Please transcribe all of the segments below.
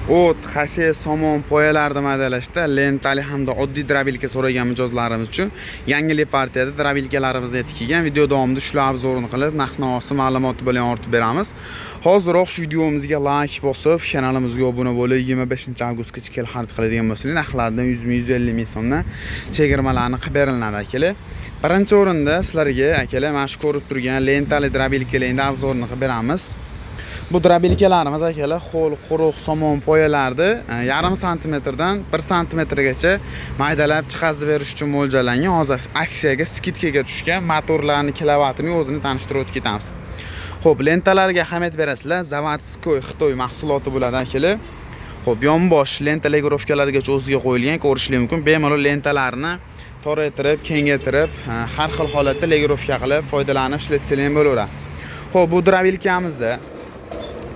o't, hasha, somon poyalarni madalashda lentali hamda oddiy drabilka so'ragan mijozlarimiz uchun yangi partiyada drabilkalarimizni tikilgan video davomida shular obzorini qilib, narx-navosi ma'lumoti bilan ortib beramiz. Hozirroq shu videomizga like bosib, kanalimizga obuna bo'lib, 25-avgustgacha kel xarid qiladigan bo'lsangiz, narxlardan 100 ming so'mdan chegirmalarni qilib beriladi akalar. Birinchi o'rinda sizlarga akalar mana shu ko'rib turgan lentali drabilkalarning obzorini qilib beramiz. Bu drabilkalarimiz akalar qo'l, quruq, somon poyalarni 0,5 santimetrdan 1 santimetrgacha maydalab chiqazib berish uchun mo'ljallangan. Hozir aksiyaga, skidkaga tushgan motorlarning kilovatini o'zini tanishtirib o'tib ketamiz. Xo'p, lentalarga ahamiyat berasizlar. Zavodskoy Xitoy mahsuloti bo'ladi akalar. Xo'p, yonbosh lenta legirovkalargacha o'ziga qo'yilgan, ko'rishingiz mumkin. Bemalol lentalarni toraytirib, kengaytirib, har xil holatda legirovka qilib foydalanib ishlatsangiz ham bo'laveradi. Xo'p, bu drabilkamizda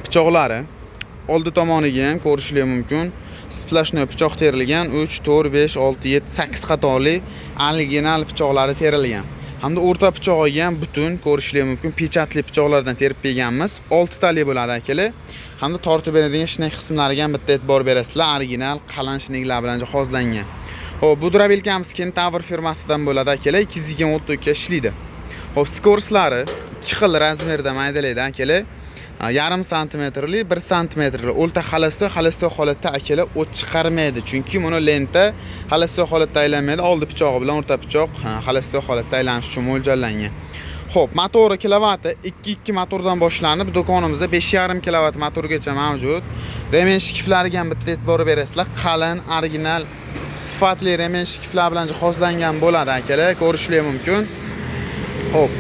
pichoqlari oldi tomoniga ham ko'rishingiz mumkin. Splashnoy pichoq terilgan 3, 4, 5, 6, 7, 8 qatorli original pichoqlari terilgan. Hamda o'rta pichog'iga ham butun ko'rishingiz mumkin pechatli pichoqlardan terib berganmiz. 6 tali bo'ladi akalar. Hamda tortib beradigan shnak qismlariga ham bitta e'tibor berasizlar. Original qalin shnaklar bilan jihozlangan. Xo'p, bu drabilkamiz Kentaur firmasidan bo'ladi akalar. 224 ga ishlaydi. Xo'p, skorslari 2 xil razmerda maydalaydi akalar. 0,5 santimetrli, 1 santimetrli o'lta xalastoy holatda akalar o't chiqarmaydi. Chunki buni lenta xalastoy holatda aylanmaydi. Oldi pichog'i bilan o'rta pichoq xalastoy holatda aylanish uchun mo'ljallangan. Xo'p, motori kilovati 2.2 motordan boshlanib, do'konimizda 5.5 kilovat motorgacha mavjud. Remen shkiflariga ham bitta e'tibor berasizlar. Qalin, original, sifatli remen shkiflar bilan jihozlangan bo'ladi akalar, ko'rishingiz mumkin. Xo'p,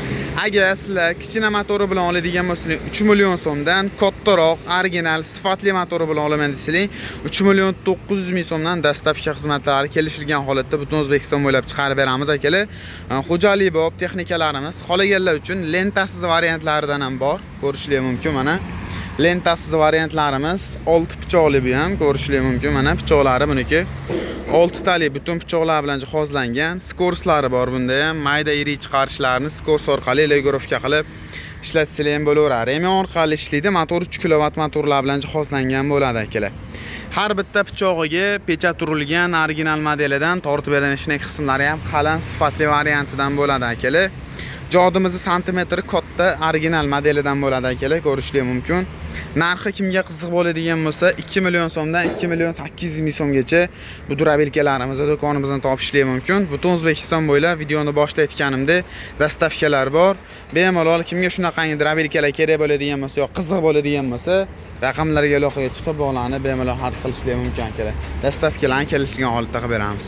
agar sizlar kichkina motori bilan oladigan bo'lsangiz 3 million so'mdan, kattaroq, original, sifatli motori bilan olaman desangiz 3 million 900 ming so'mdan dastavka xizmatlari kelishilgan holatda butun O'zbekiston bo'ylab chiqarib beramiz akalar. Xo'jalik bo'lib texnikalarimiz qolaganlar uchun lentasiz variantlaridan ham bor, ko'rishingiz mumkin mana. Lentasiz variantlarimiz 6 pichoqli bu ham ko'rishingiz mumkin. Mana pichoqlari buniki 6 tali butun pichoqlar bilan jihozlangan. Skorslari bor bunda ham. Mayda iri chiqarishlarni skors orqali legirovka qilib ishlatsangiz ham bo'laveradi. Remen orqali ishlaydi. Motor 3 kilovat motorlar bilan jihozlangan bo'ladi akalar. Har bitta pichog'iga pechat urilgan original modelidan tortib berilgan qismlari ham qalin sifatli variantidan bo'ladi akalar. Jodimizni santimetri katta original modelidan bo'ladi akalar, ko'rishingiz mumkin. Narxi kimga qiziq bo'ladigan bo'lsa 2 million so'mdan 2 million 800 ming so'mgacha bu drabilkalarimizni do'konimizdan topishingiz mumkin. Butun O'zbekiston bo'ylab videoni boshida aytganimdek dastavkalar bor. Bemalol kimga shunaqangi drabilkalar kerak bo'ladigan bo'lsa yoki qiziq bo'ladigan bo'lsa, raqamlarga iloqaga chiqib bog'lanib bemalol xarid qilishingiz mumkin akalar. Dastavkalarni kelishgan holatda qilib beramiz.